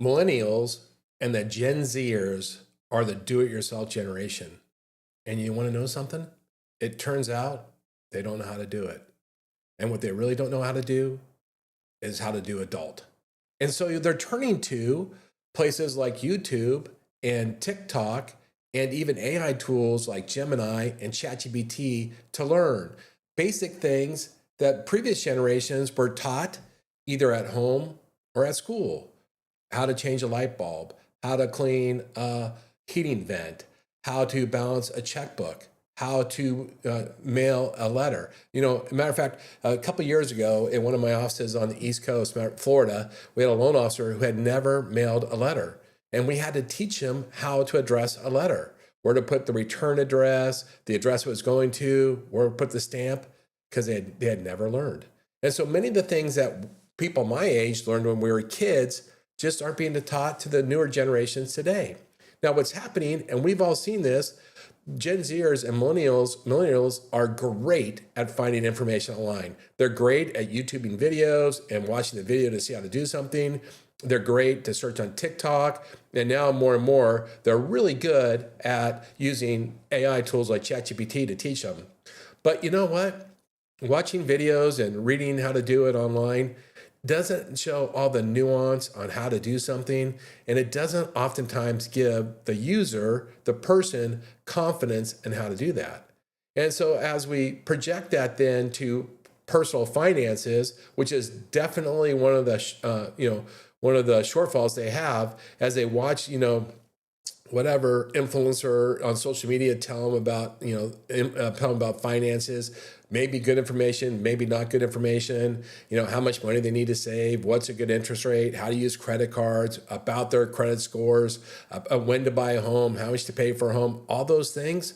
Millennials and the Gen Zers are the do-it-yourself generation. And you want to know something? It turns out they don't know how to do it. And what they really don't know how to do is how to do adult. And so they're turning to places like YouTube and TikTok and even AI tools like Gemini and ChatGPT to learn basic things that previous generations were taught either at home or at school. How to change a light bulb, how to clean a heating vent, how to balance a checkbook, how to mail a letter. Matter of fact, a couple of years ago in one of my offices on the East Coast, Florida, we had a loan officer who had never mailed a letter. And we had to teach him how to address a letter, where to put the return address, the address it was going to, where to put the stamp, because they had never learned. And so many of the things that people my age learned when we were kids just aren't being taught to the newer generations today. Now, what's happening, and we've all seen this, Gen Zers and millennials are great at finding information online. They're great at YouTubing videos and watching the video to see how to do something. They're great to search on TikTok. And now more and more, they're really good at using AI tools like ChatGPT to teach them. But you know what? Watching videos and reading how to do it online doesn't show all the nuance on how to do something, and it doesn't oftentimes give the user, the person, confidence in how to do that. And so as we project that then to personal finances, which is definitely one of the one of the shortfalls they have as they watch whatever influencer on social media tell them about tell them about finances, maybe good information, maybe not good information, how much money they need to save, what's a good interest rate, how to use credit cards, about their credit scores, when to buy a home, how much to pay for a home, all those things.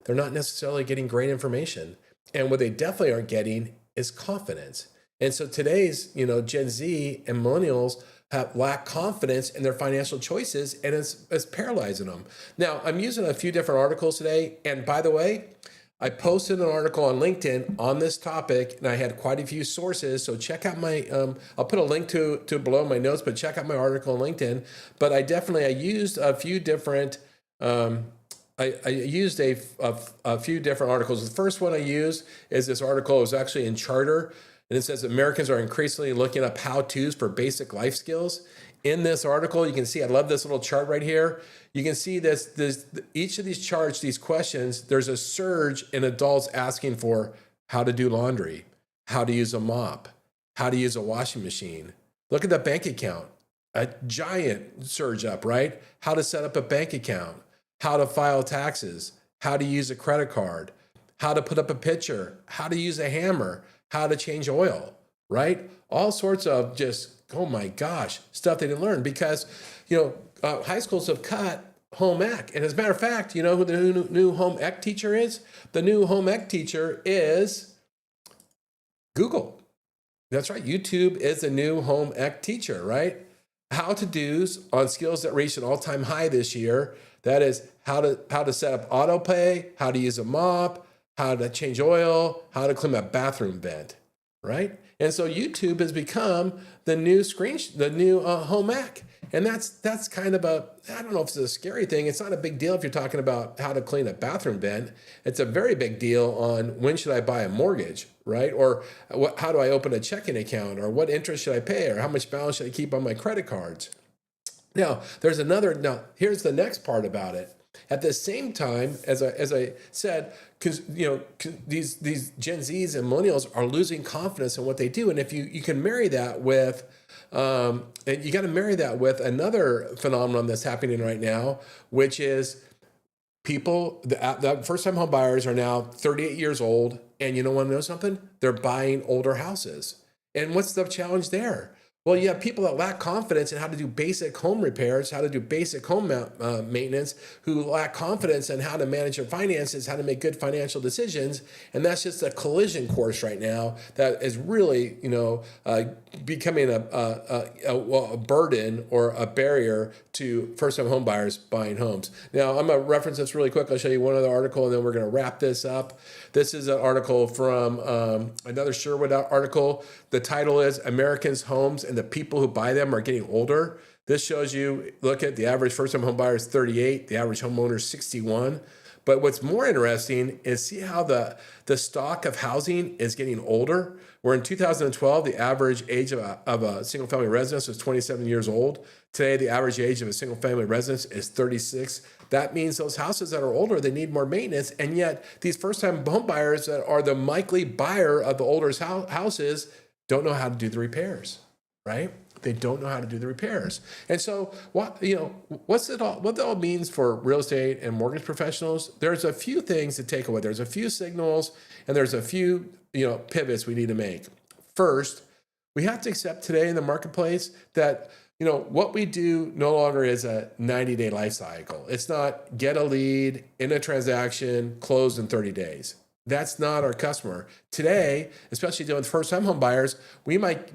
They're not necessarily getting great information. And what they definitely aren't getting is confidence. And so today's Gen Z and millennials lack confidence in their financial choices, and it's paralyzing them. Now, I'm using a few different articles today, and by the way, I posted an article on LinkedIn on this topic, and I had quite a few sources. So check out my, I'll put a link to below my notes, but check out my article on LinkedIn. But I used a few different, I used a few different articles. The first one I used is this article. It was actually in Charter, and it says Americans are increasingly looking up how-tos for basic life skills. In this article, you can see, I love this little chart right here. You can see each of these charts, these questions, there's a surge in adults asking for how to do laundry, how to use a mop, how to use a washing machine. Look at the bank account, a giant surge up, right? How to set up a bank account, how to file taxes, how to use a credit card, how to put up a picture, how to use a hammer, how to change oil, right? All sorts of just, oh my gosh, stuff they didn't learn because, high schools have cut home ec. And as a matter of fact, you know who the new home ec teacher is? The new home ec teacher is Google. That's right. YouTube is the new home ec teacher, right? How to do's on skills that reached an all-time high this year. That is how to set up auto pay, how to use a mop, how to change oil, how to clean a bathroom vent, right? And so YouTube has become the new home ec. And that's kind of I don't know if it's a scary thing. It's not a big deal if you're talking about how to clean a bathroom vent. It's a very big deal on when should I buy a mortgage, right? Or how do I open a checking account? Or what interest should I pay? Or how much balance should I keep on my credit cards? Now, here's the next part about it. At the same time, as I said, because these Gen Zs and millennials are losing confidence in what they do, and if you can marry that with, and you got to marry that with another phenomenon that's happening right now, which is people, the first-time home buyers are now 38 years old, and you want to know something? They're buying older houses. And what's the challenge there? Well, you have people that lack confidence in how to do basic home repairs, how to do basic home maintenance, who lack confidence in how to manage their finances, how to make good financial decisions. And that's just a collision course right now that is really, becoming a burden or a barrier to first-time home buyers buying homes. Now, I'm going to reference this really quick. I'll show you one other article, and then we're going to wrap this up. This is an article from another Sherwood article. The title is Americans' Homes and the people who buy them are getting older. This shows you, look at the average first-time home buyer is 38, the average homeowner is 61. But what's more interesting is see how the stock of housing is getting older. Where in 2012, the average age of a single-family residence was 27 years old. Today, the average age of a single-family residence is 36. That means those houses that are older, they need more maintenance. And yet, these first-time home buyers that are the likely buyer of the older houses don't know how to do the repairs, right? They don't know how to do the repairs. And so what that all means for real estate and mortgage professionals, there's a few things to take away. There's a few signals and there's a few, pivots we need to make. First, we have to accept today in the marketplace that, what we do no longer is a 90-day life cycle. It's not get a lead in a transaction, close in 30 days. That's not our customer today, especially dealing with first-time home buyers. We might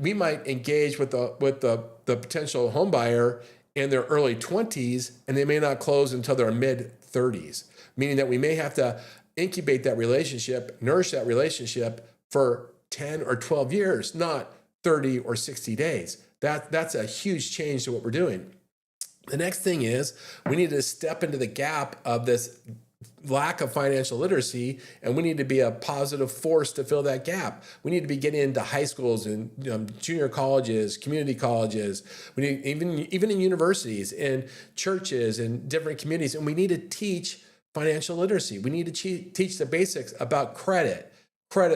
engage with the potential home buyer in their early 20s, and they may not close until their mid 30s. Meaning that we may have to incubate that relationship, nourish that relationship for 10 or 12 years, not 30 or 60 days. That's a huge change to what we're doing. The next thing is we need to step into the gap of this lack of financial literacy, and we need to be a positive force to fill that gap. We need to be getting into high schools and junior colleges, community colleges. We need even in universities and churches and different communities, and we need to teach financial literacy. We need to teach the basics about credit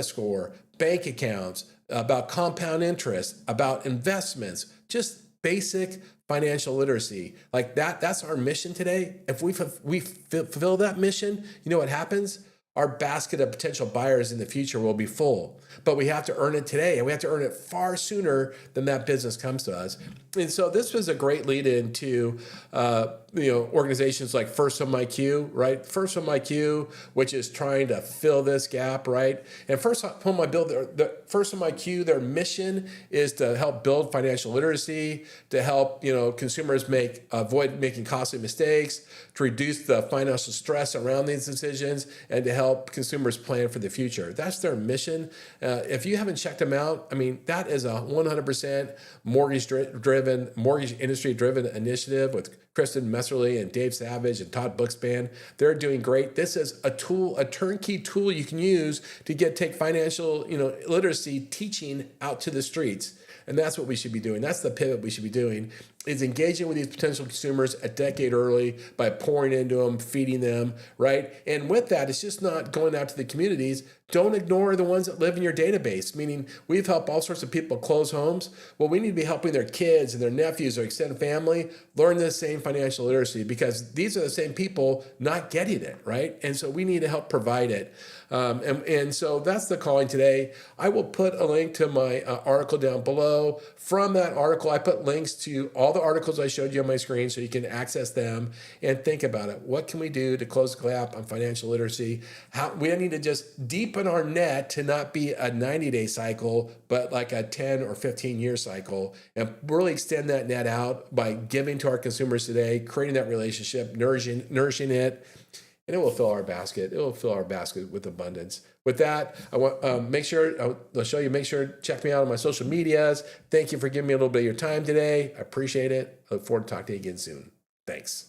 score, bank accounts, about compound interest, about investments, just basic financial literacy. Like that's our mission today. If we fulfill that mission, you know what happens? Our basket of potential buyers in the future will be full. But we have to earn it today, and we have to earn it far sooner than that business comes to us. And so this was a great lead into organizations like First Home IQ, right? First Home IQ, which is trying to fill this gap, right? And First Home IQ, their mission is to help build financial literacy, to help consumers avoid making costly mistakes, to reduce the financial stress around these decisions, and to help consumers plan for the future. That's their mission. If you haven't checked them out, that is a 100% mortgage industry-driven initiative with Kristen Messerly and Dave Savage and Todd Bookspan. They're doing great. This is a turnkey tool you can use to take financial, literacy teaching out to the streets. And that's what we should be doing. That's the pivot we should be doing, is engaging with these potential consumers a decade early by pouring into them, feeding them, right? And with that, it's just not going out to the communities. Don't ignore the ones that live in your database, meaning we've helped all sorts of people close homes. Well, we need to be helping their kids and their nephews or extended family learn the same financial literacy, because these are the same people not getting it, right? And so we need to help provide it. And so that's the calling today. I will put a link to my article down below. From that article, I put links to all the articles I showed you on my screen so you can access them and think about it. What can we do to close the gap on financial literacy? We need to just deepen our net to not be a 90-day cycle, but like a 10 or 15-year cycle, and really extend that net out by giving to our consumers today, creating that relationship, nourishing it, and it will fill our basket. It will fill our basket with abundance. With that, I want I'll show you. Make sure to check me out on my social medias. Thank you for giving me a little bit of your time today. I appreciate it. I look forward to talking to you again soon. Thanks.